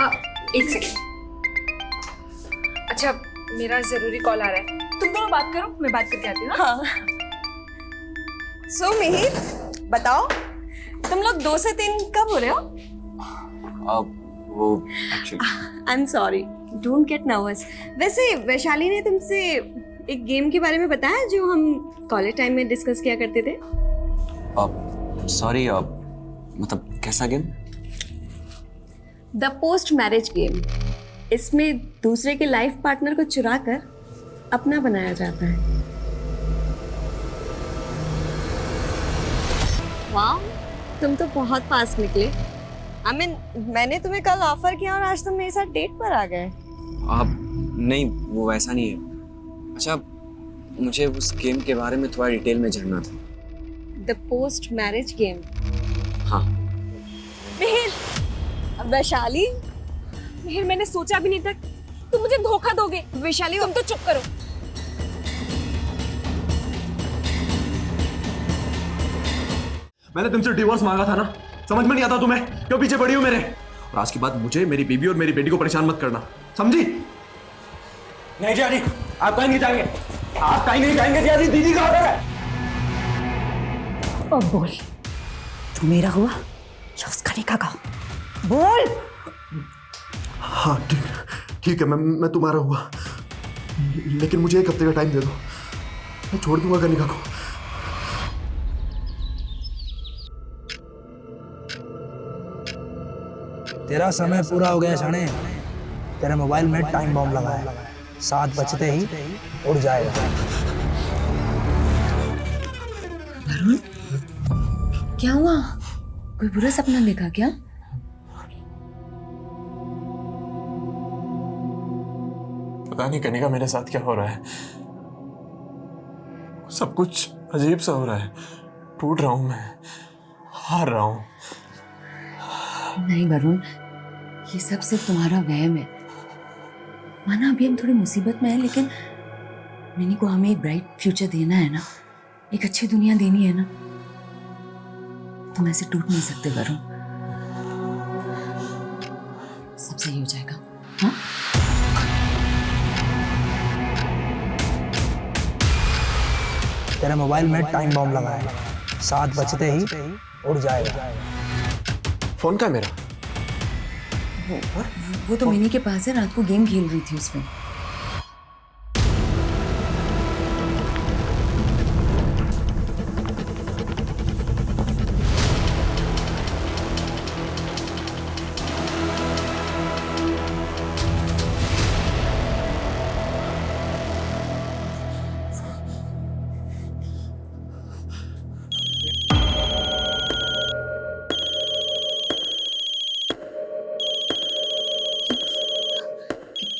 एक सेकेंड। अच्छा, मेरा जरूरी कॉल आ रहा है, तुम दोनों बात करो, मैं बात करके आती हूँ। हाँ। सो मिहिर, बताओ तुम लोग 2 से 3 कब हो रहे हो? वो actually I am sorry, don't get nervous. वैसे वैशाली ने तुमसे एक गेम के बारे में बताया जो हम कॉलेज टाइम में डिस्कस किया करते थे? सॉरी, मतलब कैसा game? The post marriage game. इसमें दूसरे के लाइफ पार्टनर को चुरा कर अपना बनाया जाता है। वाह, तुम तो बहुत फास्ट निकले। मैंने तुम्हें कल ऑफर किया और आज तुम मेरे साथ डेट पर आ गए। नहीं, वो वैसा नहीं है। अच्छा, मुझे उस गेम के बारे में थोड़ा डिटेल में जानना था। The post marriage game. हाँ। मिहिर, वैशाली, मिहिर, मैंने सोचा भी नहीं था तुम मुझे धोखा दोगे। वैशाली, तुम तो चुप करो। मैंने तुमसे डिवोर्स मांगा था ना, समझ में नहीं आता तुम्हें? क्यों पीछे पड़ी हो मेरे? और आज के बाद मुझे, मेरी बीवी और मेरी बेटी को परेशान मत करना, समझी? नहीं जी, आप कहीं नहीं जाएंगे, आप कहीं नहीं जाएंगे जी। दीदी का ऑर्डर है। अब बोल, तू मेरा हुआ या उसका निकाह? बोल। हाँ ठीक है, मैं तुम्हारा हुआ, लेकिन मुझे 1 हफ्ते का टाइम दे दो, मैं छोड़ दूंगा कनिका को। तेरा समय पूरा हो गया शाने। तेरे मोबाइल में टाइम बॉम्ब लगा है, 7 बजते ही उड़ जाएगा। वरुण, क्या हुआ? कोई बुरा सपना देखा क्या? पता नहीं कनिका, मेरे साथ क्या हो रहा है। सब कुछ अजीब सा हो रहा है। टूट रहा हूं मैं, हार रहा हूं। नहीं वरुण, ये सब सिर्फ तुम्हारा वहम है। माना अभी हम थोड़ी मुसीबत में हैं, लेकिन मिनी को हमें एक ब्राइट फ्यूचर देना है ना, एक अच्छी दुनिया देनी है ना। तुम ऐसे टूट नहीं सकते वरुण। सब सही हो जाएगा। हाँ? तेरे मोबाइल में टाइम बॉम्ब लगा है, 7 बजते ही उड़ जाएगा। फोन का मेरा? वो तो मिनी के पास है, रात को गेम खेल रही थी उसमें।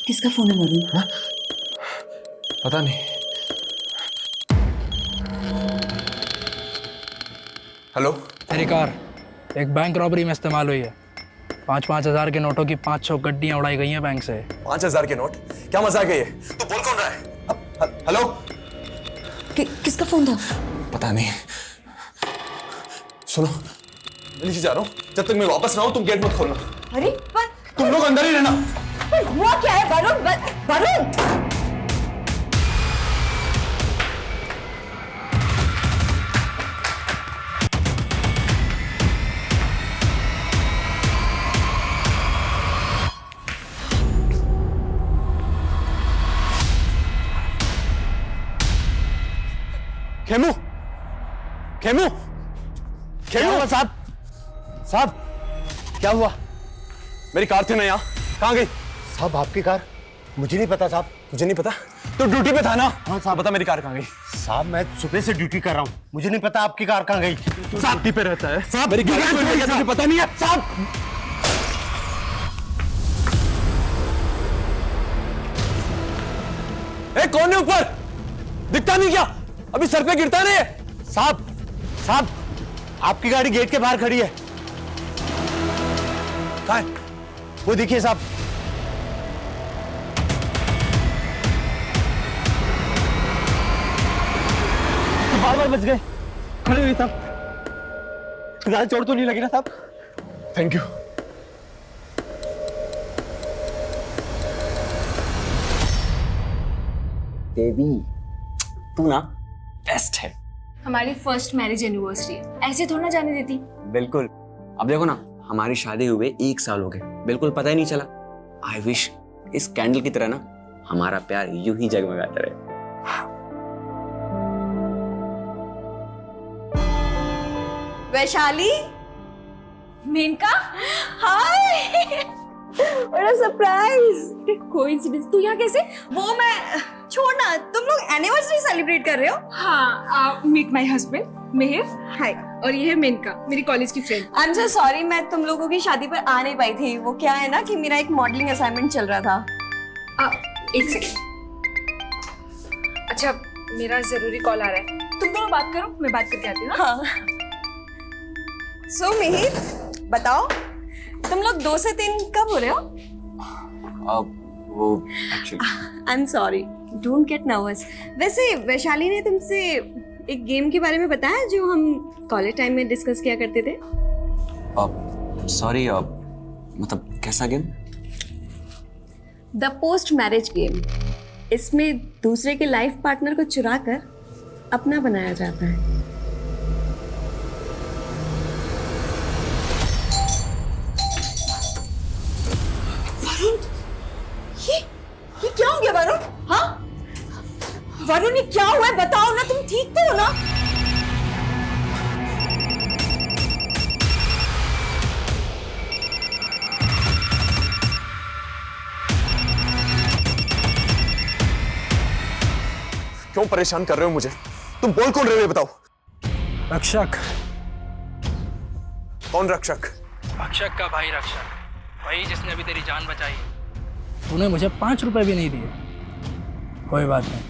किसका फोन है वरुण? हाँ? पता नहीं। हेलो। तेरी कार एक बैंक रॉबरी में इस्तेमाल हुई है। 5-5 हजार के नोटों की 500 गड्डियां उड़ाई गई हैं बैंक से। 5,000 के नोट? क्या मजाक है ये? तू बोल कौन रहा है? हेलो। किसका फोन था? पता नहीं। सुनो, मैं नीचे जा रहा हूँ, जब तक मैं वापस ना आऊं तुम गेट मत खोलना। अरे पर तुम लोग अंदर ही रहना। हुआ क्या है वरुण? वरुण, खेमू, खेमू, खेमू साहब, साहब क्या हुआ? मेरी कार थी ना यहाँ, कहाँ गई? साहब आपकी कार? मुझे नहीं पता साहब। मुझे नहीं पता? तो ड्यूटी पे था ना? हाँ साहब। बता मेरी कार कहाँ गई? साहब मैं सुबह से ड्यूटी कर रहा हूँ, मुझे नहीं पता आपकी कार कहाँ गई। साहब ड्यूटी पे रहता है साहब, मेरी कार को लेकर मुझे पता नहीं है साहब। ए, कौन है ऊपर? दिखता नहीं क्या? अभी सर पे गिरता नहीं है? साहब, साहब आपकी गाड़ी गेट के बाहर खड़ी है। कहाँ है? वो देखिए साहब। बार बच गए। खड़े हुए साहब, ज्यादा चोट तो नहीं लगी ना साहब? Thank you. देवी, तू ना बेस्ट है। हमारी फर्स्ट मैरिज एनिवर्सरी है, ऐसे थोड़ा ना जाने देती। बिल्कुल। अब देखो ना, हमारी शादी हुए 1 साल हो गए, बिल्कुल पता ही नहीं चला। आई विश इस कैंडल की तरह ना हमारा प्यार यूं ही जगमगाता रहे। वैशाली, मेनका, हाय, बड़ा सरप्राइज। कोइंसिडेंस, तू यहाँ कैसे? वो मैं छोड़ना, तुम लोग एनिवर्सरी सेलिब्रेट कर रहे हो? हाँ, मीट माय हस्बैंड मिहिर। हाय, और ये है मेनका, मेरी कॉलेज की friend. I am so sorry, मैं तुम लोगों की शादी पर आ नहीं पाई थी। वो क्या है ना कि मेरा एक मॉडलिंग असाइनमेंट चल रहा था। एक सेकेंड। अच्छा, मेरा जरूरी कॉल आ रहा है, तुम दोनों बात करो, मैं बात करके आती हूँ। हाँ। सो मिहिर, बताओ तुम लोग 2 से 3 कब हो रहे हो? वो actually I am sorry, don't get nervous. वैसे वैशाली ने तुमसे एक गेम के बारे में बताया जो हम कॉलेज टाइम में डिस्कस किया करते थे? सॉरी, मतलब कैसा game? The post marriage game. इसमें दूसरे के लाइफ पार्टनर को चुरा कर अपना बनाया जाता है। वरुण, ये क्या हो गया वरुण? हाँ वरुण, ये क्या हुआ है? बताओ ना, तुम ठीक तो हो ना? क्यों परेशान कर रहे हो मुझे? तुम बोल कौन रहे हो ये बताओ। रक्षक। कौन रक्षक? रक्षक का भाई रक्षक, वही जिसने अभी तेरी जान बचाई। तूने मुझे 5 रुपए भी नहीं दिए। कोई बात नहीं,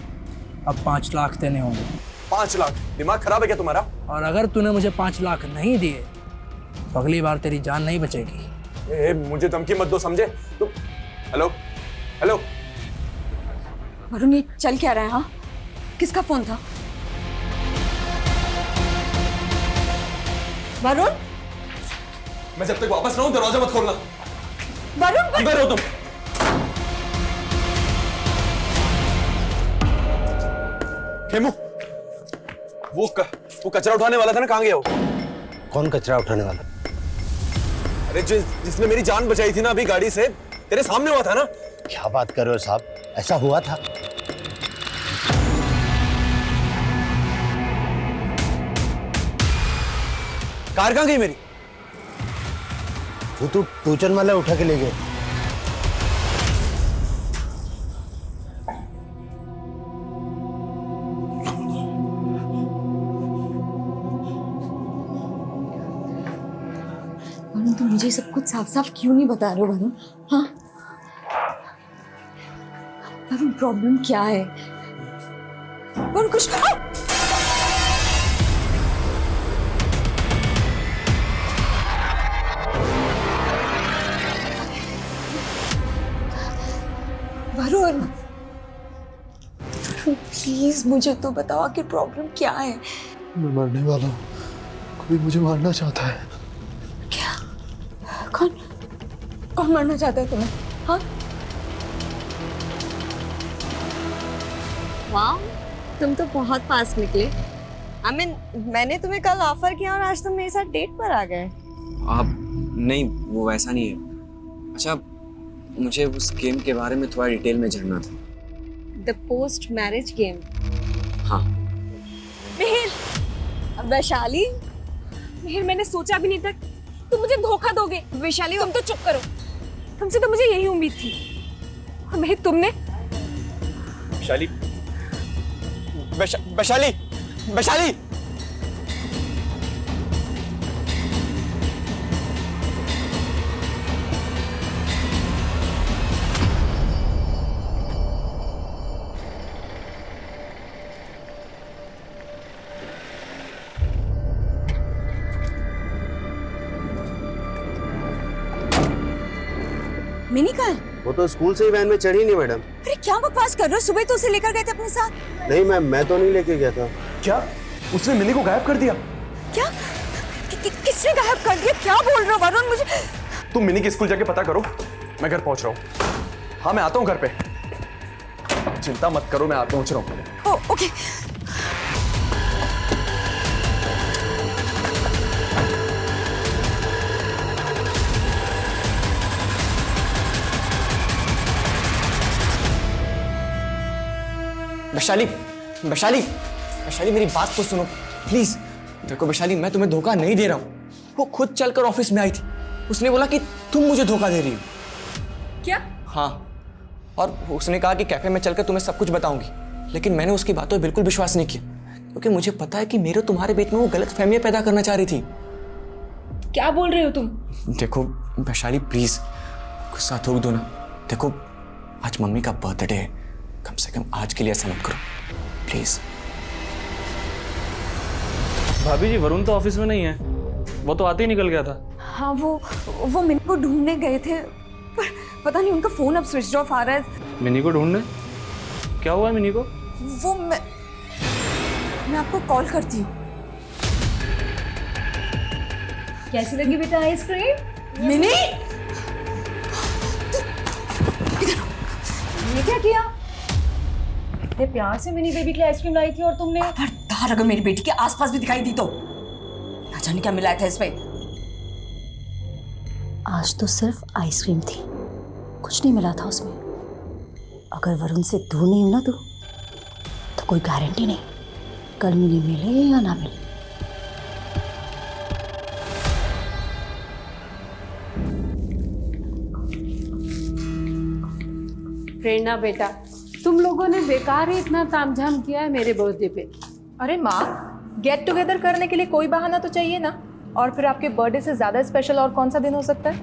अब 5 लाख देने होंगे। 5 लाख? दिमाग खराब है क्या तुम्हारा? और अगर तूने मुझे 5 लाख नहीं दिए तो अगली बार तेरी जान नहीं बचेगी। मुझे धमकी मत दो, समझे तुम? हेलो हेलो, वरुण, ये चल क्या रहा है? हाँ, किसका फोन था? वरुण, मैं जब तक वापस ना हूं दरवाजा मत खोलना। वरुण, अंदर हो तुम। खेमू, वो कचरा उठाने वाला था ना, कहाँ गया वो? कौन कचरा उठाने वाला? अरे जिसने मेरी जान बचाई थी ना अभी गाड़ी से, तेरे सामने हुआ था ना। क्या बात कर रहे हो साहब, ऐसा हुआ था? कार कहाँ गई मेरी? वो तो टूचन वाला उठा के ले गए। वरुण, तुम मुझे सब कुछ साफ साफ क्यों नहीं बता रहे हो वरुण? हाँ वरुण, प्रॉब्लम क्या है? वरुण, कुछ वरुण, प्लीज मुझे तो बताओ कि प्रॉब्लम क्या है? मैं मरने वाला हूँ, कोई मुझे मारना चाहता है। क्या? कौन कौन मारना चाहता है तुम्हें? हाँ, वाह, तुम तो बहुत फास्ट निकले। I mean, मैंने तुम्हें कल ऑफर किया और आज तुम मेरे साथ डेट पर आ गए। नहीं, वो वैसा नहीं है। अच्छा, मुझे उस गेम के बारे में थोड़ा डिटेल में जानना था। The post marriage game. हाँ। मिहिर, वैशाली, मिहिर, मैंने सोचा भी नहीं था तुम मुझे धोखा दोगे। वैशाली, तुम तो चुप करो, तुमसे तो मुझे यही उम्मीद थी। और मिहिर, तुमने वैशाली, वैशाली, वैशाली, मिनी कार? वो तो स्कूल से ही वैन में चढ़ी नहीं मैडम। अरे क्या बकवास कर रहे हो? सुबह तो उसे लेकर गए थे अपने साथ। नहीं मैम, मैं तो नहीं लेके गया था। क्या उसने मिनी को गायब कर दिया? क्या? किसने गायब कर दिया? क्या बोल रहे हो वरुण? मुझे तुम मिनी के स्कूल जाके पता करो, मैं घर पहुंच रहा हूँ। हाँ, मैं आता हूँ घर पे। आप चिंता मत करो, मैं आप पहुंच रहा हूँ। ओके। वैशाली, वैशाली, वैशाली मेरी बात तो सुनो प्लीज। देखो वैशाली, मैं तुम्हें धोखा नहीं दे रहा हूँ। वो खुद चलकर ऑफिस में आई थी, उसने बोला कि तुम मुझे धोखा दे रही हो। क्या? हाँ, और उसने कहा कि कैफे में चलकर तुम्हें सब कुछ बताऊंगी, लेकिन मैंने उसकी बातों पर बिल्कुल विश्वास नहीं किया, क्योंकि मुझे पता है कि मेरे तुम्हारे बीच में वो गलत फहमियां पैदा करना चाह रही थी। क्या बोल रहे हो तुम? देखो वैशाली प्लीज गुस्सा थूक दो ना। देखो आज मम्मी का बर्थडे है, कम से कम आज के लिए ऐसा मत करो प्लीज। भाभी जी, वरुण तो ऑफिस में नहीं है, वो तो आते ही निकल गया था। हाँ, वो मिनी को ढूंढने गए थे, पर पता नहीं उनका फोन अब स्विच ऑफ आ रहा है। मिनी को ढूंढने? क्या हुआ है मिनी को? वो मैं आपको कॉल करती हूँ। कैसी लगी बेटा आइसक्रीम? मिनी, ये क्या किया? इतने प्यार से मिनी बेबी के लिए आइसक्रीम लाई थी और तुमने। खबरदार अगर मेरी बेटी के आसपास भी दिखाई दी तो ना जाने क्या मिलाया था इसमें। आज तो सिर्फ आइसक्रीम थी, कुछ नहीं मिला था उसमें। अगर वरुण से दूर नहीं हूं ना तो कोई गारंटी नहीं कल मिनी मिले या ना मिले। प्रेरणा बेटा, तुम लोगों ने बेकार ही इतना तामझाम किया है मेरे बर्थडे पे। अरे माँ, गेट टुगेदर करने के लिए कोई बहाना तो चाहिए ना। और फिर आपके बर्थडे से ज़्यादा स्पेशल और कौन सा दिन हो सकता है?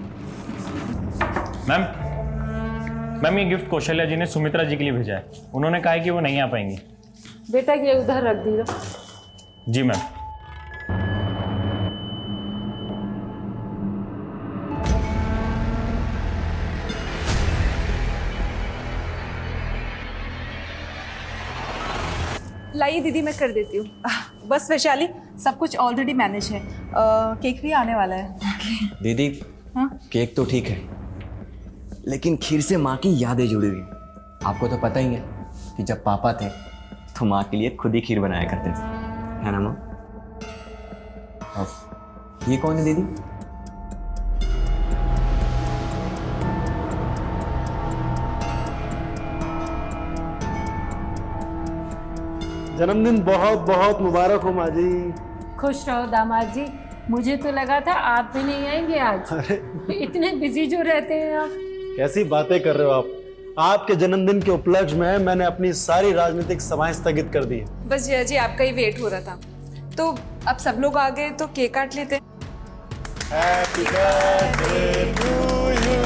मैम ये गिफ्ट कौशल्या जी ने सुमित्रा जी के लिए भेजा है। उन्होंने कहा है कि वो नहीं आ पाएंगी। बेटा ये उधर रख दीजिए। जी मैम। लाइए दीदी, मैं कर देती हूँ। बस वैशाली, सब कुछ ऑलरेडी मैनेज है। केक भी आने वाला है। दीदी केक तो ठीक है, लेकिन खीर से माँ की यादें जुड़ी हुई हैं। आपको तो पता ही है कि जब पापा थे तो माँ के लिए खुद ही खीर बनाया करते थे, है ना माँ? अब ये कौन है दीदी? जन्मदिन बहुत बहुत मुबारक हो माँ जी। खुश रहो दामाद जी। मुझे तो लगा था आप भी नहीं आएंगे आज। अरे इतने बिजी जो रहते हैं आप। कैसी बातें कर रहे हो आप। आपके जन्मदिन के उपलक्ष्य में मैंने अपनी सारी राजनीतिक सभाएं स्थगित कर दी है। बस जया जी आपका ही वेट हो रहा था, तो अब सब लोग आ गए तो केक काट लेते। Happy birthday to you.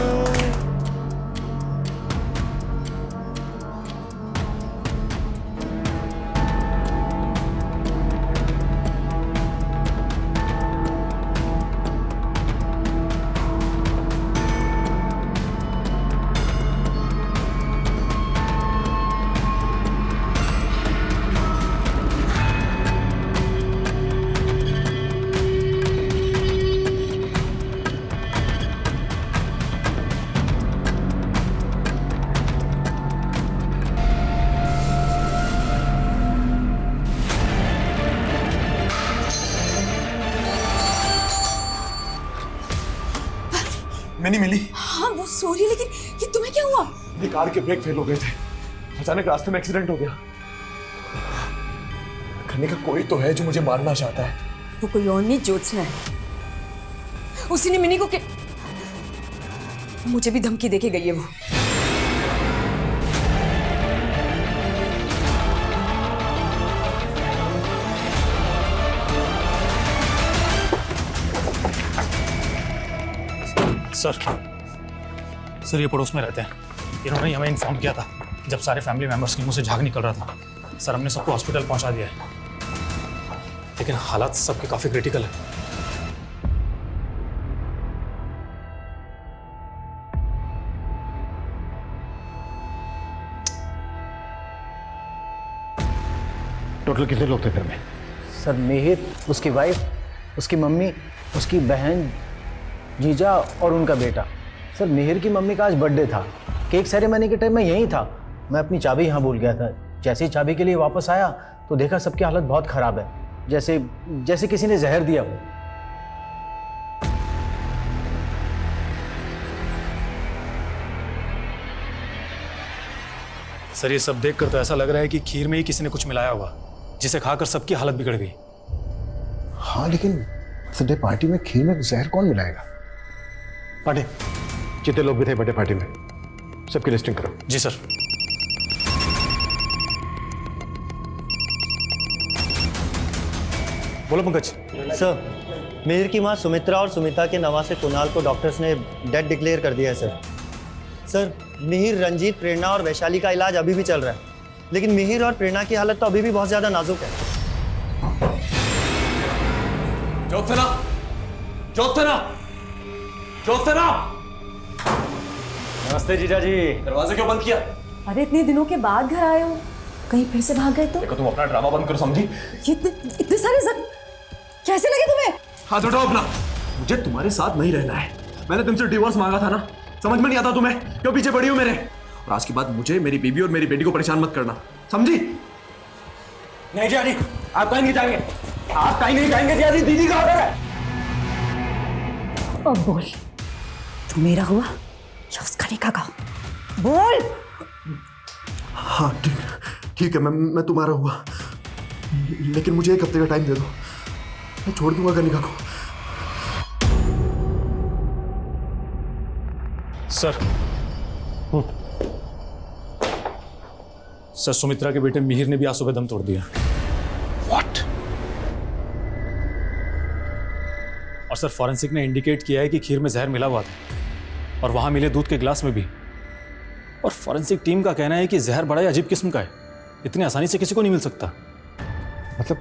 मैंने मिली। हाँ वो सॉरी, लेकिन ये तुम्हें क्या हुआ? ये कार के ब्रेक फेल हो गए थे, अचानक रास्ते में एक्सीडेंट हो गया। करने का कोई तो है जो मुझे मारना चाहता है। वो कोई और नहीं, ज्योत्सना है। उसी ने मिनी को मुझे भी धमकी देके गई है वो। सर ये पड़ोस में रहते हैं। इन्होंने हमें इन्फॉर्म किया था जब सारे फैमिली मेंबर्स के मुंह से झाग निकल रहा था। सर हमने सबको हॉस्पिटल पहुंचा दिया है, लेकिन हालात सबके काफी क्रिटिकल है। टोटल कितने लोग थे घर में? सर मिहिर, उसकी वाइफ, उसकी मम्मी, उसकी बहन, जीजा और उनका बेटा। सर मिहिर की मम्मी का आज बर्थडे था। केक सेरेमनी के टाइम में यहीं था, मैं अपनी चाबी यहाँ भूल गया था। जैसे ही चाबी के लिए वापस आया तो देखा सबकी हालत बहुत खराब है, जैसे जैसे किसी ने जहर दिया हो। सर ये सब देखकर तो ऐसा लग रहा है कि खीर में ही किसी ने कुछ मिलाया होगा, जिसे खाकर सबकी हालत बिगड़ गई। हाँ लेकिन बर्थडे पार्टी में खीर में जहर कौन मिलाएगा? पार्टी जितने लोग भी थे बर्थडे पार्टी में सबकी लिस्टिंग करो। जी सर। बोलो पंकज। सर, मिहिर की मां सुमित्रा और सुमिता के नवासे कुणाल को डॉक्टर्स ने डेड डिक्लेयर कर दिया है सर। सर, मिहिर, रंजीत, प्रेरणा और वैशाली का इलाज अभी भी चल रहा है, लेकिन मिहिर और प्रेरणा की हालत तो अभी भी बहुत ज्यादा नाजुक है। ज्योत्सना, ज्योत्सना, ज्योत्सना! नमस्ते जीजा जी। दरवाजा क्यों बंद किया? अरे इतने दिनों के बाद घर आए हो, कहीं फिर से भाग गए तो? देखो तुम अपना ड्रामा बंद करो, समझी? ये इतने सारे जख्म कैसे लगे तुम्हें? हाथ उठाओ अपना। मुझे तुम्हारे साथ नहीं रहना है। मैंने तुमसे डिवोर्स मांगा था ना, समझ में नहीं आता तुम्हें? क्यों पीछे पड़ी हो मेरे? और आज के बाद मुझे, मेरी बीवी और मेरी बेटी को परेशान मत करना, समझी? नहीं जी आजी, आप कहीं नहीं जाएंगे, आप कहीं नहीं जाएंगे जी आजी। दीदी का ऑर्डर है। अब बोल, तू मेरा हुआ या उसका निकाह का? बोल। हाँ ठीक है, मैं तुम्हारा हुआ, लेकिन मुझे 1 हफ्ते का टाइम दे दो, मैं छोड़ दूंगा कनिका को। सर सर, सुमित्रा के बेटे मिहिर ने भी आज सुबह दम तोड़ दिया। What? और सर फॉरेंसिक ने इंडिकेट किया है कि खीर में जहर मिला हुआ था और वहां मिले दूध के गिलास में भी। और फॉरेंसिक टीम का कहना है कि जहर बड़ा ही अजीब किस्म का है, इतनी आसानी से किसी को नहीं मिल सकता। मतलब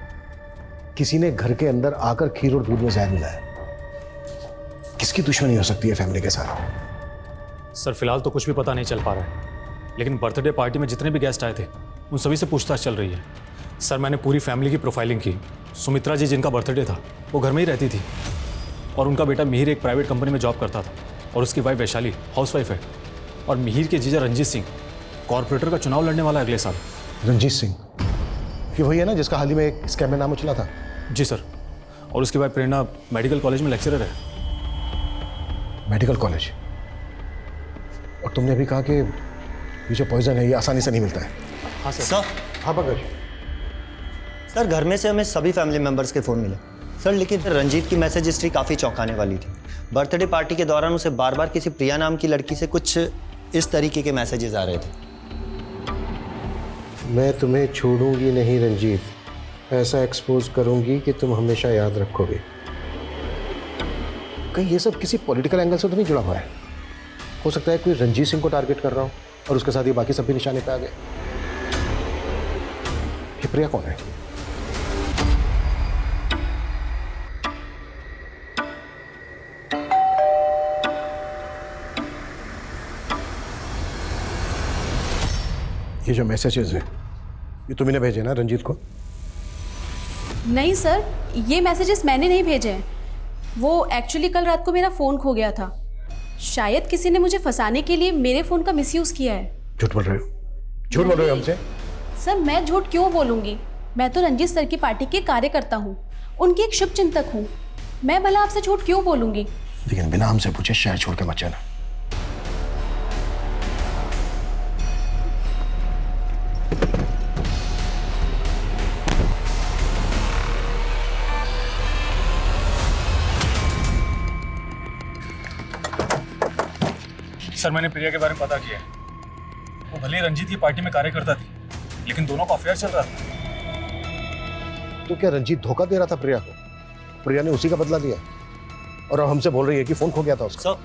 किसी ने घर के अंदर आकर खीर और दूध में जहर मिलाया? किसकी दुश्मनी हो सकती है फैमिली के साथ? सर फिलहाल तो कुछ भी पता नहीं चल पा रहा है, लेकिन बर्थडे पार्टी में जितने भी गेस्ट आए थे उन सभी से पूछताछ चल रही है। सर मैंने पूरी फैमिली की प्रोफाइलिंग की। सुमित्रा जी जिनका बर्थडे था वो घर में ही रहती थी, और उनका बेटा मिहिर एक प्राइवेट कंपनी में जॉब करता था, और उसकी वाइफ वैशाली हाउसवाइफ है। और मिहिर के जीजा रंजीत सिंह कॉर्पोरेटर का चुनाव लड़ने वाला है अगले साल। रंजीत सिंह ये वही है ना जिसका हाल ही में एक स्कैम में नाम उछला था? जी सर। और उसकी वाइफ प्रेरणा मेडिकल कॉलेज में लेक्चरर है। Medical college? और तुमने अभी कहा कि ये जो पॉइजन है ये आसानी से नहीं मिलता है। हाँ सर। सर, हाँ पंकज। सर घर में से हमें सभी फैमिली मेंबर्स के फ़ोन मिले सर, लेकिन रंजीत की मैसेज हिस्ट्री काफ़ी चौंकाने वाली थी। बर्थडे पार्टी के दौरान उसे बार बार किसी प्रिया नाम की लड़की से कुछ इस तरीके के मैसेजेस आ रहे थे। मैं तुम्हें छोड़ूंगी नहीं रंजीत, ऐसा एक्सपोज करूंगी कि तुम हमेशा याद रखोगे। कहीं ये सब किसी पॉलिटिकल एंगल से तो नहीं जुड़ा हुआ है? हो सकता है कोई रंजीत सिंह को टारगेट कर रहा हो और उसके साथ ये बाकी सब भी निशाने पे आ गए। ये प्रिया कौन है? ये जो मैसेजेस है ये तुमने भेजे ना रंजीत को? नहीं सर, ये मैसेजेस मैंने नहीं भेजे हैं। वो एक्चुअली कल रात को मेरा फ़ोन खो गया था। शायद किसी ने मुझे फंसाने के लिए मेरे फ़ोन का मिसयूज़ किया है। झूठ बोल रहे हो? झूठ बोल रहे हो हमसे? सर मैं झूठ क्यों बोलूँगी? मैं तो रंजीत सर की पार्टी के कार्यकर्ता हूँ, उनकी एक शुभ चिंतक हूँ। मैं भला आपसे झूठ क्यों बोलूँगी? लेकिन बिना हमसे पूछे शहर छोड़ के मत जाना। सर मैंने प्रिया के बारे में पता किया है। वो भले ही रंजीत की पार्टी में कार्यकर्ता थी, लेकिन दोनों का अफेयर चल रहा था। तो क्या रंजीत धोखा दे रहा था प्रिया को? प्रिया ने उसी का बदला लिया और अब हमसे बोल रही है कि फोन खो गया था उसका। सर,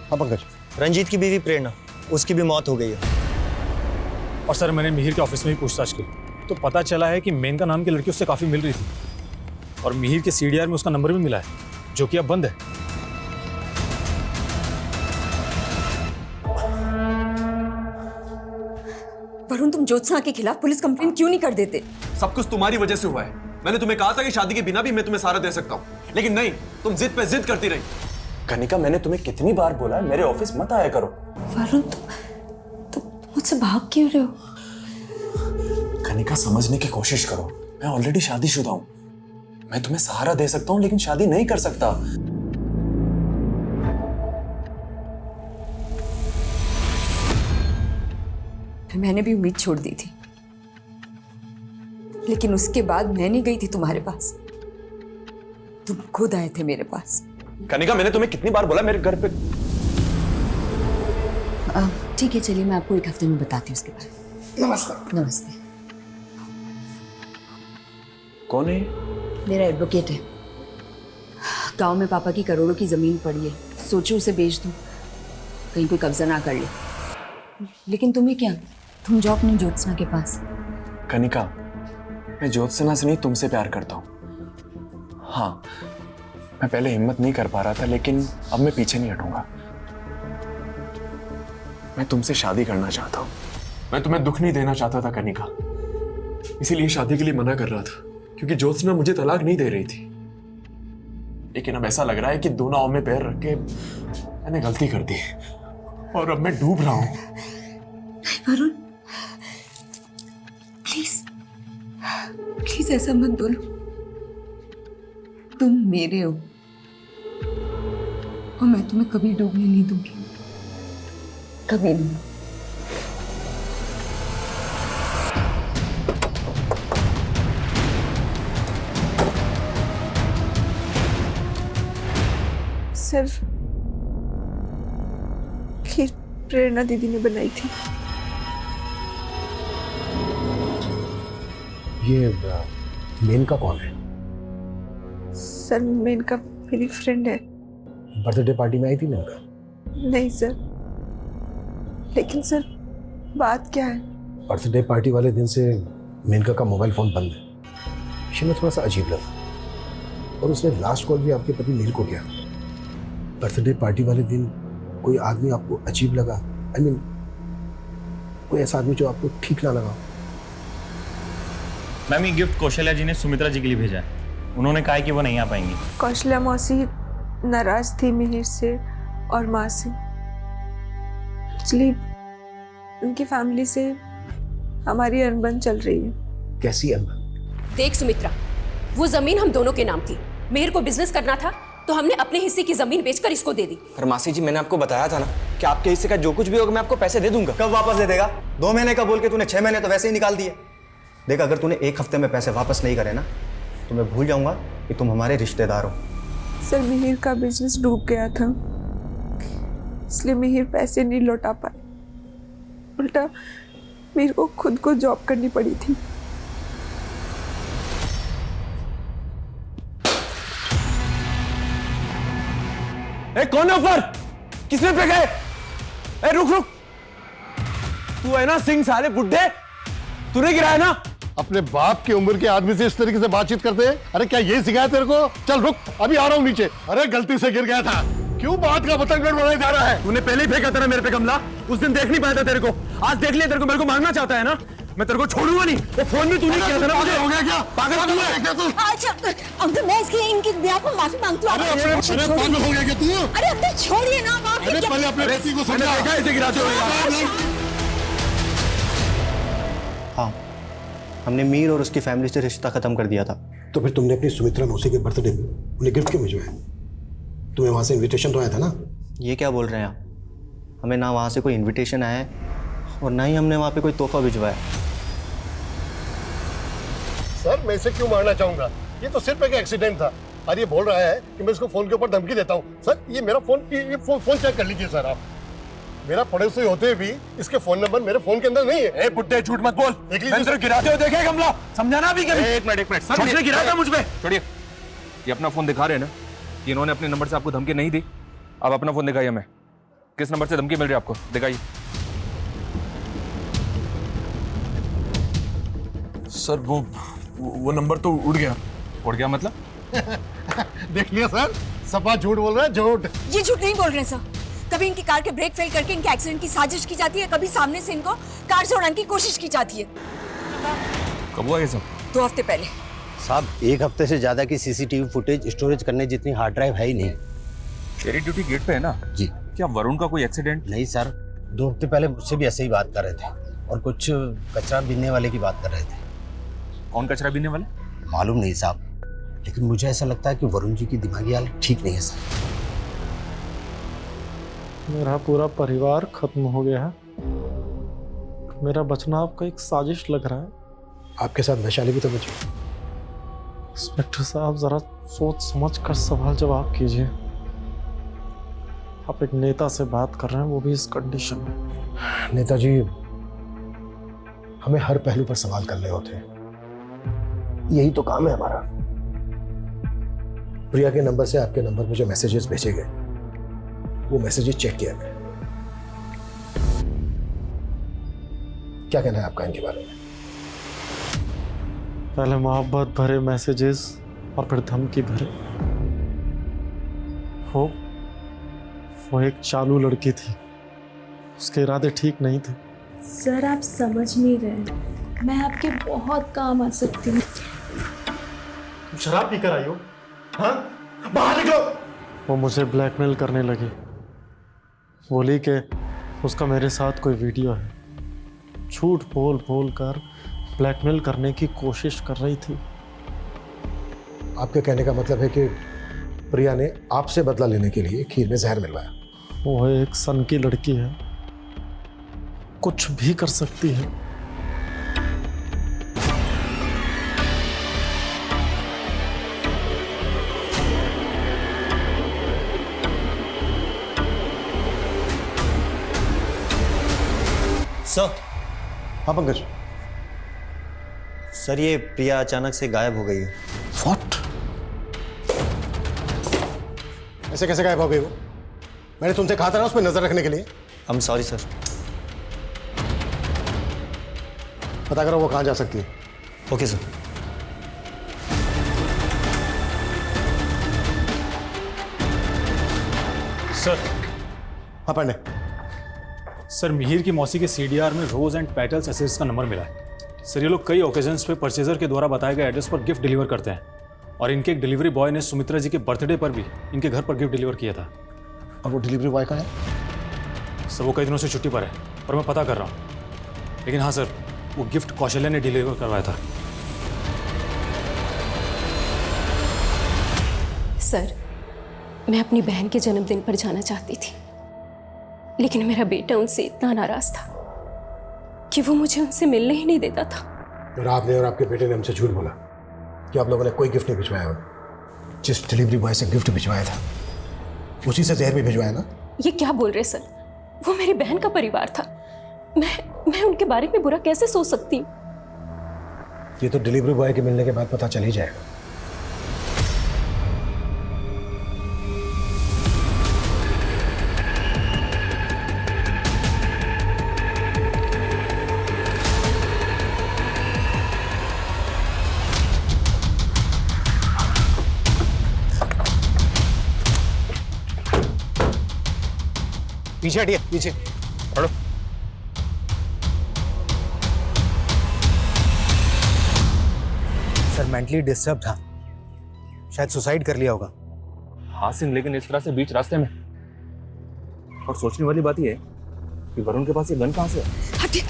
हाँ पंकज। रंजीत की बीवी प्रेरणा, उसकी भी मौत हो गई है। और सर मैंने मिहिर के ऑफिस में भी पूछताछ की तो पता चला है कि मेनका नाम की लड़की उससे काफ़ी मिल रही थी, और मिहिर के CDR में उसका नंबर भी मिला है, जो कि अब बंद है। वरुण, तुम ज्योत्सना के खिलाफ पुलिस कंप्लेंट क्यों नहीं कर देते? सब कुछ तुम्हारी वजह से हुआ है। मैंने तुम्हें कहा था कि शादी के बिना भी मैं तुम्हें सारा दे सकता हूँ, लेकिन नहीं, तुम जिद पे जिद करती रही। कनिका, मैंने तुम्हें कितनी बार बोला है मेरे ऑफिस मत आया करो। वरुण, मुझसे भाग क्यों रहे हो? कनिका, समझने की कोशिश करो। मैं ऑलरेडी शादीशुदा हूं। मैं तुम्हें सहारा दे सकता हूं, लेकिन शादी नहीं कर सकता। मैंने भी उम्मीद छोड़ दी थी, लेकिन उसके बाद मैं नहीं गई थी तुम्हारे पास, तुम खुद आए थे मेरे पास। कनिका, मैंने तुम्हें कितनी बार बोला मेरे घर पे। ठीक है, चलिए मैं आपको एक हफ्ते में बताती हूँ उसके बारे में। नमस्ते। नमस्ते। कौन है? मेरा एडवोकेट है। गांव में पापा की करोड़ों की जमीन पड़ी है, सोचो उसे बेच दूं, कहीं कोई कब्जा ना कर ले। लेकिन तुम्हें क्या, तुम जाओ अपनी ज्योत्सना के पास। कनिका, मैं ज्योत्सना से नहीं तुमसे प्यार करता हूं। हाँ, मैं पहले हिम्मत नहीं कर पा रहा था, लेकिन अब मैं पीछे नहीं हटूंगा। मैं तुमसे शादी करना चाहता हूं। मैं तुम्हें दुख नहीं देना चाहता था कनिका, इसीलिए शादी के लिए मना कर रहा था, क्योंकि ज्योत्सना मुझे तलाक नहीं दे रही थी। लेकिन अब ऐसा लग रहा है कि दो नाव में पैर रख के मैंने गलती कर दी और अब मैं डूब रहा हूं। वरुण, प्लीज प्लीज ऐसा मत बोलो। तुम मेरे हो और मैं तुम्हें कभी डूबने नहीं दूंगी, कभी नहीं। सिर्फ खीर प्रेरणा दीदी ने बनाई थी। ये मेनका कौन है? सर, मेनका मेरी फ्रेंड है। बर्थडे पार्टी में आई थी मेनका? नहीं सर, लेकिन सर बात क्या है? बर्थडे पार्टी वाले दिन से मेनका का मोबाइल फोन बंद है। मुझे ना थोड़ा सा अजीब लगा, और उसने लास्ट कॉल भी आपके पति नील को किया। बर्थडे पार्टी वाले दिन कोई आदमी आपको अजीब लगा? आई मीन कोई ऐसा आदमी जो आपको ठीक ना लगा? मैम, ये गिफ्ट कौशल्या जी ने सुमित्रा जी के लिए भेजा है। उन्होंने कहा है कि वो नहीं आ पाएंगी। कौशल्या मौसी नाराज थी मिहिर से और माँ से। एक्चुअली उनकी फैमिली से हमारी अनबन चल रही है। कैसी अनबन? देख सुमित्रा, वो जमीन हम दोनों के नाम थी। मिहिर को बिजनेस करना था तो हमने अपने हिस्से की जमीन बेचकर इसको दे दी। पर मासी जी, मैंने आपको बताया था ना कि आपके हिस्से का जो कुछ भी होगा मैं आपको पैसे दे दूंगा। कब वापस दे देगा? 2 महीने का बोल के तूने 6 महीने तो वैसे ही निकाल दिए। देख, अगर तूने 1 हफ्ते में पैसे वापस नहीं करे ना तो मैं भूल जाऊंगा कि तुम हमारे रिश्तेदार हो। सर, मिहिर का बिजनेस डूब गया था, इसलिए मिहिर पैसे नहीं लौटा पाए। उल्टा मेरे को खुद को जॉब करनी पड़ी थी। ए, कौन है ऊपर? किसने फेंका है? ए, रुक रुक, तू है ना सिंह साले बुड्ढे, तूने गिराया ना? अपने बाप की उम्र के आदमी से इस तरीके से बातचीत करते हैं? अरे क्या ये सिखाया तेरे को? चल रुक, अभी आ रहा हूं नीचे। अरे गलती से गिर गया था। क्यों बात का पतंग बनाया जा रहा है? तूने पहले ही फेंका था ना मेरे पे गमला। उस दिन देख नहीं पाया था तेरे को, आज देख लिया तेरे को। मेरे को मारना चाहता है ना? मैं तेरे को छोड़ूंगा नहीं। वो फोन भी तूने किया था ना मुझे। हो गया क्या? पागल हो गया क्या तू? अच्छा अंकल, मैं इसके इनके ब्याह को माफी मांगती हूँ। अरे पागल हो गया क्या तू? अरे अंकल छोड़िए ना, आप अरे पहले अपने पति को समझा। देखा इसे गिराते हुए। हाँ, हमने मीर और उसकी फैमिली से रिश्ता खत्म कर दिया था। तो फिर तुमने अपनी सुमित्रा मौसी के बर्थडे में उन्हें गिफ्ट क्यों भिजवाया? तुम्हें वहां से इनविटेशन तो आया था ना? ये क्या बोल रहे हैं आप? हमें ना वहाँ से कोई इनविटेशन आया है और ना ही हमने वहाँ पे कोई तोहफा भिजवाया। सर, मैं इसे क्यों मारना चाहूंगा? ये तो सिर्फ एक एक्सीडेंट था और ये बोल रहा है कि मैं इसको फोन के ऊपर धमकी देता हूँ। सर, ये मेरा फोन चेक कर लीजिए सर। आप मेरा पड़ोसी होते हुए भी इसके फोन नंबर मेरे फोन के अंदर नहीं है। ए बुड्ढे, झूठ मत बोल। मैंने तेरे गिराते हुए देखा है गमला, समझाना अभी कभी। एक मिनट सर, उसने गिराया था मुझ पे। छोड़िए, ये अपना फोन दिखा रहे हैं ना कि इन्होंने अपने नंबर से आपको धमकी नहीं दी। आप अपना फोन दिखाइए हमें, किस नंबर से धमकी मिल रही है आपको, दिखाइए। सर, वो नंबर तो उड़ गया। उड़ गया मतलब? देख लिया सर, सपा झूठ बोल रहा है, झूठ। ये झूठ नहीं बोल रहे सर। कभी इनकी कार के ब्रेक फेल करके इनके एक्सीडेंट की साजिश की जाती है, कभी सामने से इनको कार से उड़ाने की कोशिश की जाती है। कब हुआ ये सब? 2 हफ्ते पहले। साहब, 1 हफ्ते से ज्यादा की सीसीटीवी फुटेज स्टोरेज करने जितनी हार्ड ड्राइव है ही नहीं। तेरी ड्यूटी गेट पे है ना? जी। क्या वरुण का कोई एक्सीडेंट? नहीं सर, 2 हफ्ते पहले मुझसे भी ऐसे ही बात कर रहे थे और कुछ कचरा बीनने वाले की बात कर रहे थे। कौन कचरा बीनने वाले? मालूम नहीं साहब, लेकिन मुझे ऐसा लगता है कि वरुण जी की दिमागी हालत ठीक नहीं है सर। मेरा पूरा परिवार खत्म हो गया है। मेरा बचना आपका एक साजिश लग रहा है। आपके साथ वैशाली भी तो बची। इंस्पेक्टर साहब, जरा सोच समझ कर सवाल जवाब कीजिए। आप एक नेता से बात कर रहे हैं, वो भी इस कंडीशन में। नेताजी, हमें हर पहलू पर सवाल करने होते हैं, यही तो काम है हमारा। प्रिया के नंबर से आपके नंबर पर जो मैसेजेस भेजे गए, वो मैसेजेस चेक किया मैं। क्या कहना है आपका इनके बारे में? पहले मोहब्बत भरे मैसेजेस और फिर धमकी भरे। वो एक चालू लड़की थी, उसके इरादे ठीक नहीं थे। सर, आप समझ नहीं रहे, मैं आपके बहुत काम आ सकती हूँ। तुम शराब पीकर आई हो? हाँ, बाहर निकलो। वो मुझे ब्लैकमेल करने लगी, बोली कि उसका मेरे साथ कोई वीडियो है। झूठ बोल बोल कर ब्लैकमेल करने की कोशिश कर रही थी। आपके कहने का मतलब है कि प्रिया ने आपसे बदला लेने के लिए खीर में जहर मिलवाया। वो एक सन की लड़की है, कुछ भी कर सकती है। सर। हाँ पंकज। सर, ये प्रिया अचानक से गायब हो गई है। What? ऐसे कैसे गायब हो गई वो? मैंने तुमसे कहा था ना उस पर नजर रखने के लिए। I'm sorry sir. पता करो वो कहाँ जा सकती है। Okay sir. सर। हाँ पांडे। सर, मिहिर की मौसी के सीडीआर में रोज एंड पेटल्स एसेट्स का नंबर मिला है। सर, ये लोग कई ओकेजन्स पे परचेजर के द्वारा बताए गए एड्रेस पर गिफ्ट डिलीवर करते हैं और इनके एक डिलीवरी बॉय ने सुमित्रा जी के बर्थडे पर भी इनके घर पर गिफ्ट डिलीवर किया था। और वो डिलीवरी बॉय कहाँ है? सर, वो कई दिनों से छुट्टी पर है और मैं पता कर रहा हूँ। लेकिन हाँ सर, वो गिफ्ट कौशल्या ने डिलीवर करवाया था। सर, मैं अपनी बहन के जन्मदिन पर जाना चाहती थी, लेकिन मेरा बेटा उनसे इतना नाराज था कि वो मुझे उनसे मिलने ही नहीं देता था। और आपने और आपके बेटे ने हमसे झूठ बोला कि आप लोगों ने कोई गिफ्ट नहीं भिजवाया। जिस डिलीवरी बॉय से गिफ्ट भिजवाया था उसी से जहर भी भिजवाया ना? ये क्या बोल रहे सर? वो मेरी बहन का परिवार था। मैं उनके बारे में बुरा कैसे सोच सकती हूँ? ये तो डिलीवरी बॉय के मिलने के बाद पता चल ही जाएगा। पीछे हटिए, पीछे हटो। सर, मेंटली डिस्टर्ब था, शायद सुसाइड कर लिया होगा। हाँ सिंह, लेकिन इस तरह से बीच रास्ते में। और सोचने वाली बात यह है कि वरुण के पास ये गन कहाँ से है? हटिए।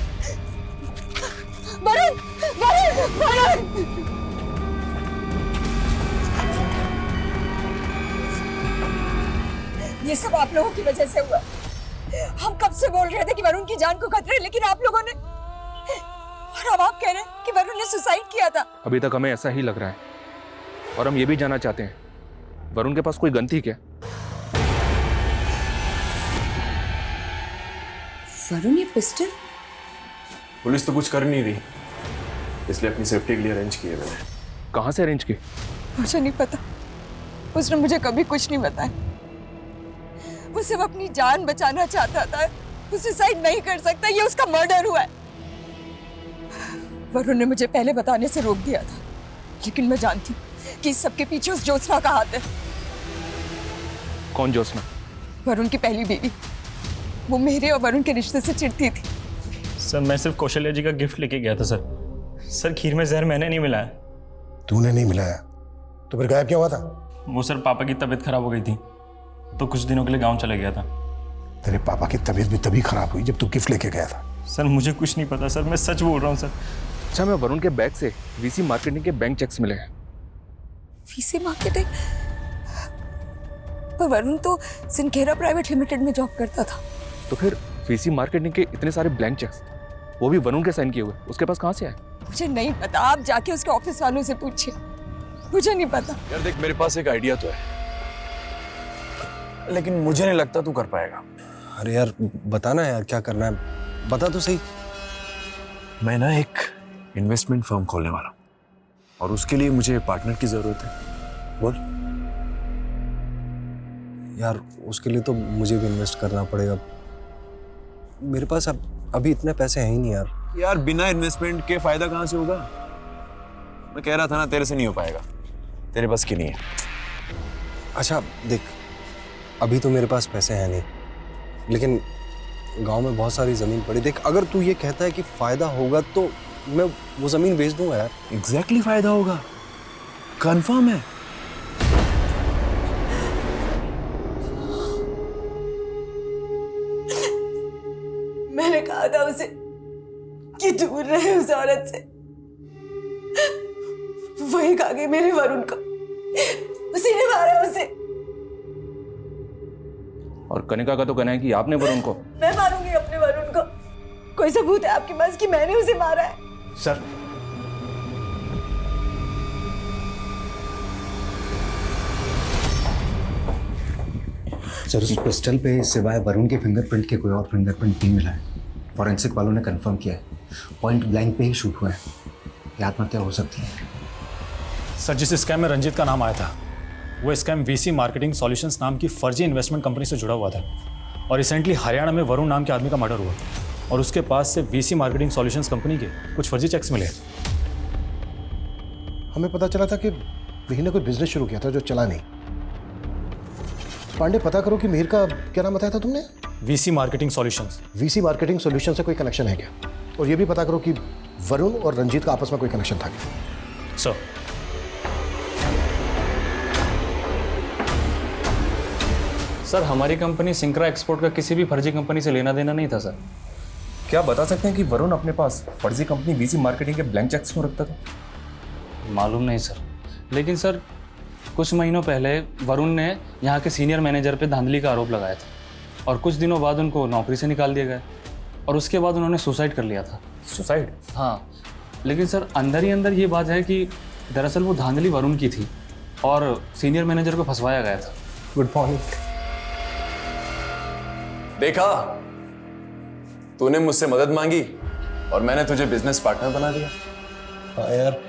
वरुण, वरुण, वरुण! ये सब आप लोगों की वजह से हुआ। हम कब से बोल रहे थे कि वरुण की जान को खतरा है, लेकिन आप लोगों ने, और अब आप कह रहे हैं कि वरुण ने सुसाइड किया था। अभी तक हमें ऐसा ही लग रहा है और हम ये भी जानना चाहते हैं, वरुण के पास कोई गन थी क्या? वरुण, ये पिस्टल? पुलिस तो कुछ कर नहीं रही, इसलिए अपनी सेफ्टी के लिए अरेंज किए मैंने। कहाँ से अरेंज की? मुझे नहीं पता, उसने मुझे कभी कुछ नहीं बताया। वो सिर्फ अपनी जान बचाना चाहता था। वो सुसाइड नहीं कर सकता, ये उसका मर्डर हुआ है। वरुण ने मुझे पहले बताने से रोक दिया था, लेकिन मैं जानती कि इस सबके पीछे उस ज्योत्सना का हाथ है। कौन ज्योत्सना? वरुण की पहली बीवी। वो मेरे और वरुण के रिश्ते से चिढ़ती थी। सर, मैं सिर्फ कौशल्या जी का गिफ्ट लेके गया था सर। सर, खीर में जहर मैंने नहीं मिलाया। तूने नहीं मिलाया तो फिर गायब क्या हुआ था? वो सर, पापा की तबीयत खराब हो गई थी तो कुछ दिनों के लिए गांव चला गया था। तेरे पापा की तबीयत भी तभी खराब हुई जब तू गिफ्ट लेके गया था। सर मुझे कुछ नहीं पता सर, मैं सच बोल रहा हूँ सर। अच्छा, मैं वरुण के बैग से वीसी मार्केटिंग के बैंक चेक्स मिले हैं। VC marketing? पर वरुण तो सिनखेरा प्राइवेट लिमिटेड में जॉब करता था। तो फिर वीसी मार्केटिंग के इतने सारे ब्लैंक चेक्स, वो भी वरुण के साइन किए हुए, उसके पास कहाँ से आए? मुझे नहीं पता, आप जाके उसके ऑफिस वालों से पूछिए, मुझे नहीं पता। यार देख, मेरे पास एक आइडिया तो है, लेकिन मुझे नहीं लगता तू कर पाएगा। अरे यार बताना यार, क्या करना है, बता तो सही। मैं ना एक इन्वेस्टमेंट फर्म खोलने वाला हूँ और उसके लिए मुझे पार्टनर की जरूरत है। बोल। यार उसके लिए तो मुझे भी इन्वेस्ट करना पड़ेगा, मेरे पास अभी इतने पैसे हैं ही नहीं यार। यार बिना इन्वेस्टमेंट के फायदा कहाँ से होगा? मैं कह रहा था ना, तेरे से नहीं हो पाएगा, तेरे बस की नहीं है। अच्छा देख, अभी तो मेरे पास पैसे हैं नहीं, लेकिन गांव में बहुत सारी जमीन पड़ी। देख, अगर तू ये कहता है कि फायदा होगा तो मैं वो जमीन बेच दूंगा यार। एग्जैक्टली फायदा होगा, कंफर्म है। मैंने कहा था उसे कि दूर रहे उस औरत से, वही खा गई मेरे वरुण को, उसी ने मारा उसे। और कनिका का तो कहना है कि आपने वरुण को। मैं मारूंगी अपने वरुण को। कोई सबूत है आपके पास कि मैंने उसे मारा है? सर उस पिस्टल पे सिवाय वरुण के फिंगरप्रिंट के कोई और फिंगरप्रिंट नहीं मिला है। फॉरेंसिक वालों ने कंफर्म किया है, पॉइंट ब्लैंक पे ही शूट हुआ है। ये आत्महत्या हो सकती है। सर जिस स्कैम में रंजीत का नाम आया था, वो स्कैम वीसी मार्केटिंग सॉल्यूशंस नाम की फर्जी इन्वेस्टमेंट कंपनी से जुड़ा हुआ था। और रिसेंटली हरियाणा में वरुण नाम के आदमी का मर्डर हुआ और उसके पास से वीसी मार्केटिंग सॉल्यूशंस कंपनी के कुछ फर्जी चेक्स मिले। हमें पता चला था कि मिहिर ने कोई बिजनेस शुरू किया था जो चला नहीं। पांडे, पता करो कि मिहिर का क्या नाम बताया था तुमने? VC marketing solutions. VC marketing solution से कोई कनेक्शन है क्या? और ये भी पता करो कि वरुण और रंजीत का आपस में कोई कनेक्शन था क्या? सर सर हमारी कंपनी सिंक्रा एक्सपोर्ट का किसी भी फर्जी कंपनी से लेना देना नहीं था सर। क्या बता सकते हैं कि वरुण अपने पास फर्जी कंपनी वीसी मार्केटिंग के ब्लैंक चेक्स क्यों रखता था? मालूम नहीं सर, लेकिन सर कुछ महीनों पहले वरुण ने यहाँ के सीनियर मैनेजर पे धांधली का आरोप लगाया था और कुछ दिनों बाद उनको नौकरी से निकाल दिया गया और उसके बाद उन्होंने सुसाइड कर लिया था। सुसाइड? हाँ, लेकिन सर अंदर ही अंदर ये बात है कि दरअसल वो धांधली वरुण की थी और सीनियर मैनेजर को फंसवाया गया था। Good morning. देखा, तूने मुझसे मदद मांगी और मैंने तुझे बिजनेस पार्टनर बना दिया। हाँ यार,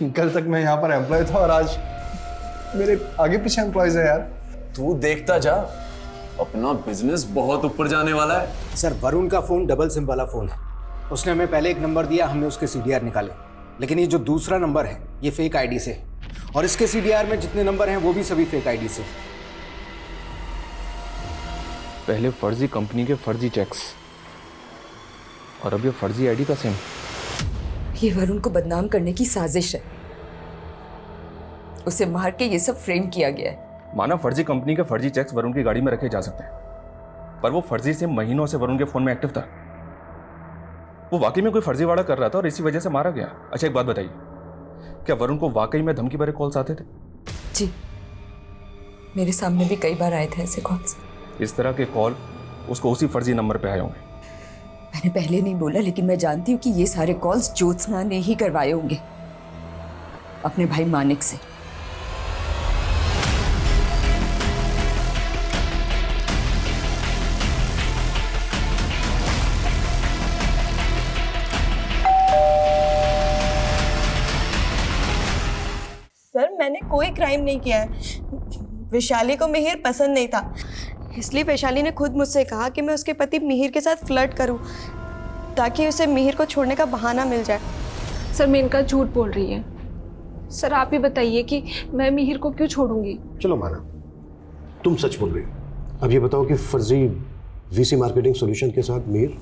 कल तक मैं यहाँ पर एम्प्लॉय था और आज मेरे आगे पीछे एम्प्लॉयज है यार। तू देखता जा, अपना बिजनेस बहुत ऊपर जाने वाला है। सर वरुण का फोन डबल सिम वाला फोन है। उसने हमें पहले एक नंबर दिया, हमने उसके सीडीआर निकाले, लेकिन ये जो दूसरा नंबर है ये फेक आईडी से, और इसके सीडीआर में जितने नंबर हैं वो भी सभी फेक आईडी से। पहले फर्जी कंपनी के फर्जी चेक्स और अब ये फर्जी आईडी का सिम। ये वरुण को बदनाम करने की साजिश है, उसे मार के ये सब फ्रेम किया गया है। माना फर्जी कंपनी के फर्जी चेक्स वरुण की गाड़ी में रखे जा सकते हैं, पर वो फर्जी सिम महीनों से वरुण के फोन में एक्टिव था। वो वाकई में कोई फर्जीवाड़ा कर रहा था और इसी वजह से मारा गया। अच्छा एक बात बताइए, क्या वरुण को वाकई में धमकी भरे कॉल्स आते थे? जी, मेरे सामने भी कई बार आए थे ऐसे कॉल्स। इस तरह के कॉल उसको उसी फर्जी नंबर पे आए होंगे। मैंने पहले नहीं बोला, लेकिन मैं जानती हूँ कि ये सारे कॉल्स ज्योत्सना ने ही करवाए होंगे अपने भाई मानिक से। सर मैंने कोई क्राइम नहीं किया है। वैशाली को मिहिर पसंद नहीं था, इसलिए वैशाली ने खुद मुझसे कहा कि मैं उसके पति मिहिर के साथ फ्लर्ट करूं ताकि उसे मिहिर को छोड़ने का बहाना मिल जाए। सर मेनका झूठ बोल रही है। सर आप ही बताइए कि मैं मिहिर को क्यों छोड़ूंगी? चलो माना तुम सच बोल रही हो। अब ये बताओ कि फर्जी वीसी मार्केटिंग सॉल्यूशन के साथ मिहिर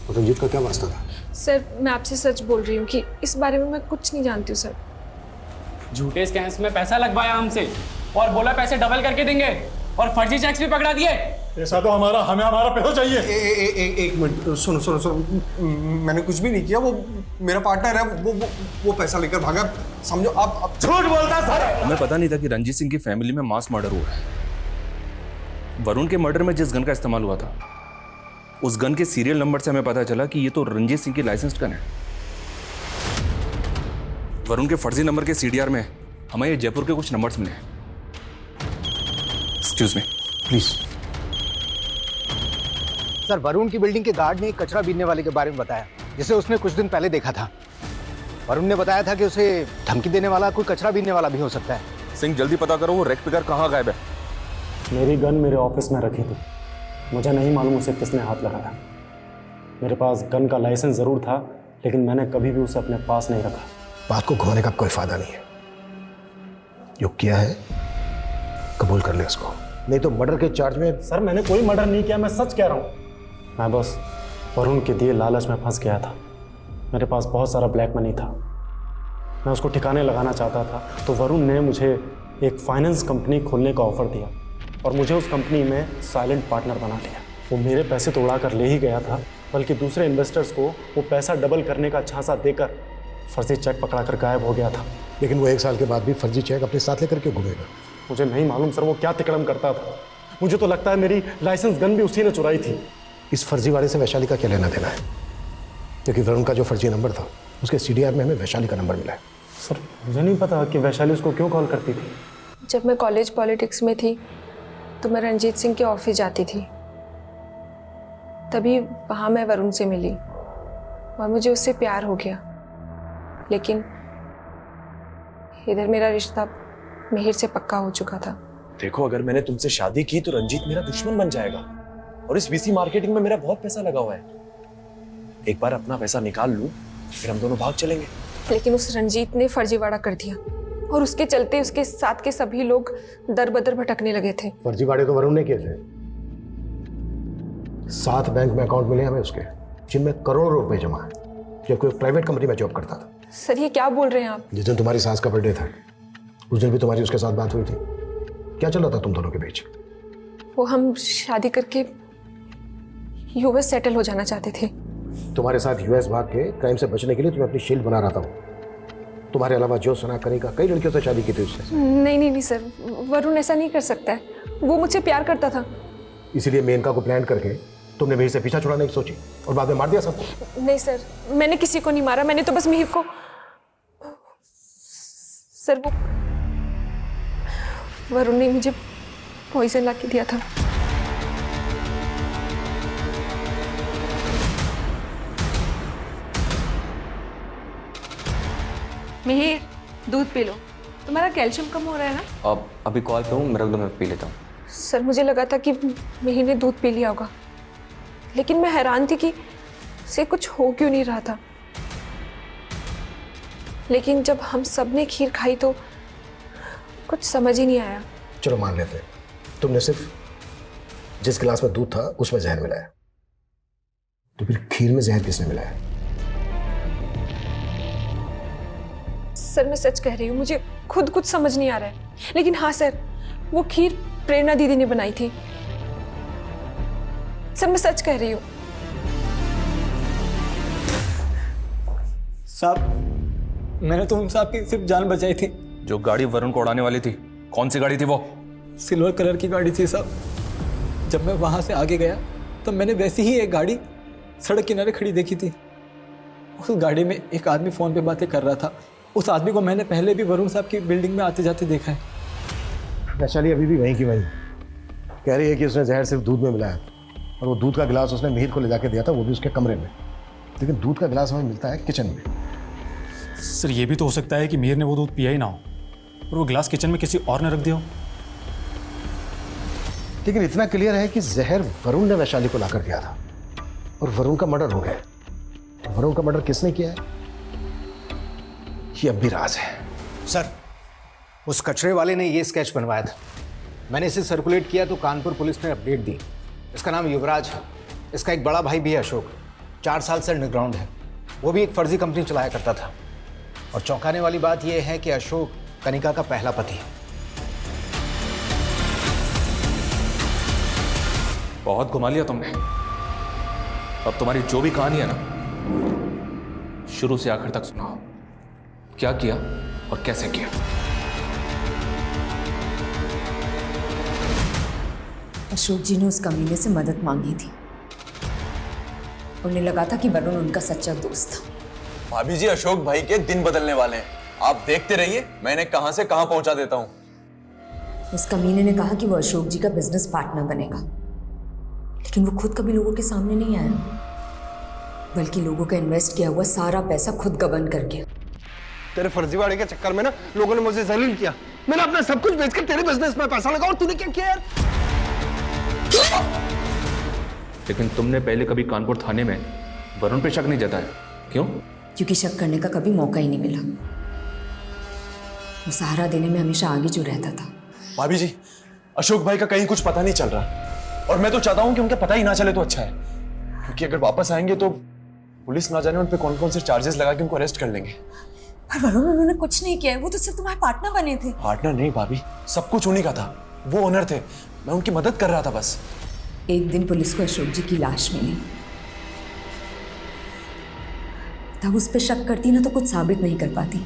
और रंजीत का क्या वास्ता था? सर मैं आपसे सच बोल रही हूँ कि इस बारे में मैं कुछ नहीं जानती हूँ। सर झूठे स्कैम्स में पैसा लगवाया हमसे और बोला पैसे डबल करके देंगे और फर्जी चेक्स भी पकड़ा दिए। पैसा तो हमारा, हमें हमारा पैसा चाहिए। एक मिनट, सुनो सुनो सुनो, मैंने कुछ भी नहीं किया। वो मेरा पार्टनर है, वो पैसा लेकर भागा। समझो आप झूठ बोलता सर। हमें पता नहीं था कि रंजीत सिंह की फैमिली में मास मर्डर हुआ है। वरुण के मर्डर में जिस गन का इस्तेमाल हुआ था, उस गन के सीरियल नंबर से हमें पता चला कि ये तो रंजीत सिंह की लाइसेंस्ड गन है। वरुण के फर्जी नंबर के सीडीआर में हमें ये जयपुर के कुछ नंबर्स मिले हैं। Excuse me please. Sir, Varun की बिल्डिंग के गार्ड ने एक कचरा बीनने वाले के बारे में बताया, जिसे उसने कुछ दिन पहले देखा था। वरुण ने बताया था कि उसे धमकी देने वाला कोई कचरा बीनने वाला भी हो सकता है। सिंह, जल्दी पता करो वो रेक पिकर कहाँ गायब है। मेरी गन मेरे ऑफिस में रखी थी, मुझे नहीं मालूम उसे किसने हाथ लगाया। मेरे पास गन का लाइसेंस ज़रूर था, लेकिन मैंने कभी भी उसे अपने पास नहीं रखा। बात को घुमाने का कोई फायदा नहीं है। जो किया है कबूल कर ले उसको, नहीं तो मर्डर के चार्ज में। सर, मैंने कोई मर्डर नहीं किया, मैं सच कह रहा हूँ। मैं बस वरुण के दिए लालच में फंस गया था। मेरे पास बहुत सारा ब्लैक मनी था, मैं उसको ठिकाने लगाना चाहता था। तो वरुण ने मुझे एक फाइनेंस कंपनी खोलने का ऑफर दिया और मुझे उस कंपनी में साइलेंट पार्टनर बना लिया। वो मेरे पैसे तो उड़ा कर ले ही गया था, बल्कि दूसरे इन्वेस्टर्स को वो पैसा डबल करने का झांसा देकर फर्जी चेक पकड़ा कर गायब हो गया था। लेकिन वो 1 साल के बाद भी फर्जी चेक अपने साथ लेकर क्यों घूमेगा? मुझे नहीं मालूम सर, वो क्या तिकड़म करता था। मुझे तो लगता है मेरी लाइसेंस गन भी उसी ने चुराई थी। इस फर्जी वाले से वैशाली का क्या लेना देना है? क्योंकि वरुण का जो फर्जी नंबर था, उसके सीडीआर में हमें वैशाली का नंबर मिला है। सर, मुझे नहीं पता कि वैशाली उसको क्यों कॉल करती थी। जब मैं कॉलेज पॉलिटिक्स में थी तो मैं रंजीत सिंह के ऑफिस जाती थी, तभी वहाँ मैं वरुण से मिली और मुझे उससे प्यार हो गया। लेकिन इधर मेरा रिश्ता मिहिर से पक्का हो चुका था। देखो, अगर मैंने तुमसे शादी की तो रंजीत मेरा दुश्मन बन जाएगा, और इस वीसी मार्केटिंग में मेरा बहुत पैसा लगा हुआ है। एक बार अपना पैसा निकाल लूं, फिर हम दोनों भाग चलेंगे। लेकिन उस रंजीत ने फर्जीवाड़ा कर दिया और उसके चलते उसके साथ के सभी लोग दर बदर भटकने लगे थे। फर्जीवाड़े तो वरुण ने किए थे। 7 बैंक में अकाउंट मिले हमें उसके, जिनमें करोड़ों रुपए जमा है, जबकि वो प्राइवेट कंपनी में जॉब करता था। सर, ये क्या बोल रहे हैं आप? जिस दिन तुम्हारी सास का बर्थडे था, उस दिन भी तुम्हारी उसके साथ बात हुई थी। क्या चल रहा था तुम दोनों के बीच? वो हम शादी करके यूएस सेटल हो जाना चाहते थे। तुम्हारे साथ यूएस भाग के क्राइम से बचने के लिए तुम्हें अपनी शील्ड बना रहा था वो। तुम्हारे अलावा जो सुना करेगा, कई लड़कियों से शादी की थी उससे। नहीं सर, वरुण ऐसा नहीं कर सकता है। वो मुझसे प्यार करता था। इसीलिए मेनका को प्लान करके तुमने मिहिर से पीछा छुड़ाने की सोची और बाद में मार दिया सबको। नहीं सर, मैंने किसी को नहीं मारा, मैंने तो बस मिहिर को। सर, वो वरुण ने मुझे पॉइजन ला के दिया था। मिहिर, दूध पी लो, तुम्हारा कैल्शियम कम हो रहा है ना। अब अभी कॉल पे हूँ, मेरा दो मैं पी लेता हूँ। सर, मुझे लगा था कि मिहिर ने दूध पी लिया होगा, लेकिन मैं हैरान थी कि उसे कुछ हो क्यों नहीं रहा था। लेकिन जब हम सब ने खीर खाई तो कुछ समझ ही नहीं आया। चलो मान लेते हैं, तुमने सिर्फ जिस गिलास में दूध था उसमें जहर मिलाया, तो फिर खीर में जहर किसने मिलाया? सर, मैं सच कह रही हूँ, मुझे खुद कुछ समझ नहीं आ रहा है। लेकिन हाँ सर, वो खीर प्रेरणा दीदी ने बनाई थी। सर, मैं सच कह रही हूँ। साहब, मैंने तो उन साहब की सिर्फ जान बचाई थी। जो गाड़ी वरुण को उड़ाने वाली थी, कौन सी गाड़ी थी वो? सिल्वर कलर की गाड़ी थी साहब। जब मैं वहाँ से आगे गया तो मैंने वैसी ही एक गाड़ी सड़क किनारे खड़ी देखी थी। उस गाड़ी में एक आदमी फ़ोन पे बातें कर रहा था। उस आदमी को मैंने पहले भी वरुण साहब की बिल्डिंग में आते जाते देखा है। वैशाली अभी भी वहीं की वहीं कह रही है कि उसने जहर सिर्फ दूध में मिलाया, और वो दूध का गिलास उसने मिहिर को ले जाके दिया था, वो भी उसके कमरे में। लेकिन दूध का गिलास हमें मिलता है किचन में। सर, ये भी तो हो सकता है कि मिहिर ने वो दूध पिया ही ना हो और वो गिलास किचन में किसी और ने रख दिया हो। लेकिन इतना क्लियर है कि जहर वरुण ने वैशाली को लाकर दिया था और वरुण का मर्डर हो गया। वरुण का मर्डर किसने किया है, ये अब भी राज है। सर, उस कचरे वाले ने ये स्केच बनवाया था। मैंने इसे सर्कुलेट किया तो कानपुर पुलिस ने अपडेट दी। इसका नाम युवराज है। इसका एक बड़ा भाई भी है अशोक, 4 साल से अंडरग्राउंड है। वो भी एक फर्जी कंपनी चलाया करता था। और चौंकाने वाली बात यह है कि अशोक कनिका का पहला पति है। बहुत घुमा लिया तुमने। अब तुम्हारी जो भी कहानी है ना, शुरू से आखिर तक सुनाओ। क्या किया और कैसे किया? अशोक जी ने उस कमीने से मदद मांगी थी। उन्हें लगा था कि वरुण उनका सच्चा दोस्त था। भाभी जी, अशोक भाई के दिन बदलने वाले हैं, आप देखते रहिए, मैं इन्हें कहां से कहां पहुंचा देता हूं। उस कमीने ने कहा कि वो अशोक जी का बिजनेस पार्टनर बनेगा, लेकिन वो खुद कभी लोगों के सामने नहीं आया, बल्कि लोगों का इन्वेस्ट किया हुआ सारा पैसा खुद गबन कर गया। तेरे फर्जीवाड़े के चक्कर में ना लोगों ने मुझे जलील किया। मैंने अपना सब कुछ बेचकर तेरे बिजनेस में पैसा लगा और तूने क्या किया यार? लेकिन तुमने पहले कभी कानपुर थाने में वरुण पे शक नहीं जताया, क्यों? क्योंकि शक करने का कभी मौका ही नहीं मिला। वो सहारा देने में हमेशा आगे जो रहता था। भाभी जी, अशोक भाई का कहीं कुछ पता नहीं चल रहा, और मैं तो चाहता हूं कि उनका पता ही ना चले तो अच्छा है, क्योंकि अगर वापस आएंगे तो पुलिस ना जाने उन पे कौन कौन से चार्जेस लगा के उनको अरेस्ट कर लेंगे। पर वरुण, उन्होंने कुछ नहीं किया है, वो तो सिर्फ तुम्हारे पार्टनर बने थे। पार्टनर नहीं भाभी, सब कुछ उन्हीं का था, वो ओनर थे, मैं उनकी मदद कर रहा था बस। एक दिन पुलिस को अशोक जी की लाश मिली, तब उस पर शक करती ना तो कुछ साबित नहीं कर पाती।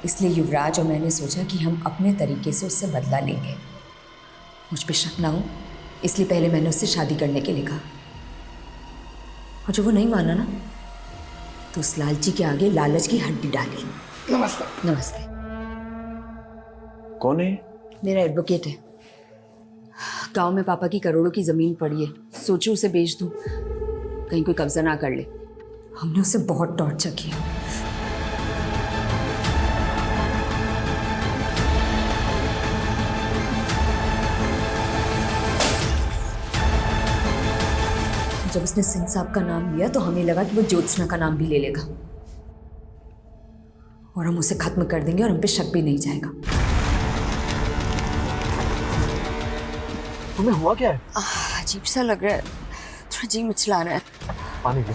इसलिए युवराज और मैंने सोचा कि हम अपने तरीके से उससे बदला लेंगे। मुझ पे शक ना हो, इसलिए पहले मैंने उससे शादी करने के लिए कहा, और जब वो नहीं माना ना तो उस लालची के आगे लालच की हड्डी डाली। नमस्ते। नमस्ते। कौन है? मेरा एडवोकेट है। गांव में पापा की करोड़ों की जमीन पड़ी है, सोचूं उसे बेच दूं, कहीं कोई कब्जा ना कर ले। हमने उसे बहुत टॉर्चर किया। जब उसने सिंह साहब का नाम लिया तो हमें लगा कि वो ज्योत्सना का नाम भी ले लेगा और हम उसे खत्म कर देंगे और हम पे शक भी नहीं जाएगा। तुम्हें हुआ क्या है? अजीब सा लग रहा है, थोड़ा जी मिचला रहा है। पानी लो।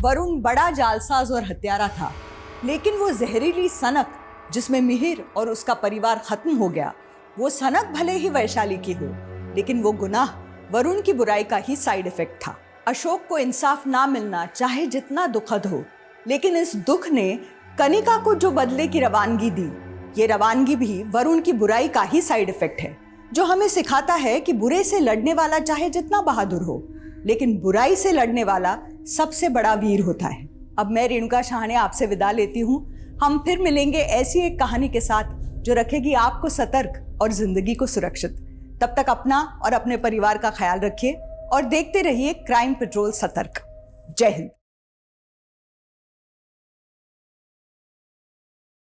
वरुण बड़ा जालसाज और हत्यारा था, लेकिन वो जहरीली सनक जिसमें मिहिर और उसका परिवार खत्म हो गया, वो सनक भले ही वैशाली की हो, लेकिन वो गुनाह वरुण की बुराई का ही साइड इफेक्ट था। अशोक को इंसाफ ना मिलना चाहे जितना दुखद हो, लेकिन इस दुख ने कनिका को जो बदले की रवानगी दी, ये रवानगी भी वरुण की बुराई का ही साइड इफेक्ट है, जो हमें सिखाता है कि बुरे से लड़ने वाला चाहे जितना बहादुर हो, लेकिन बुराई से लड़ने वाला सबसे बड़ा वीर होता है। अब मैं रेणुका शाहने आपसे विदा लेती हूँ। हम फिर मिलेंगे ऐसी एक कहानी के साथ जो रखेगी आपको सतर्क और जिंदगी को सुरक्षित। तब तक अपना और अपने परिवार का ख्याल रखिए और देखते रहिए क्राइम पेट्रोल सतर्क। जय हिंद।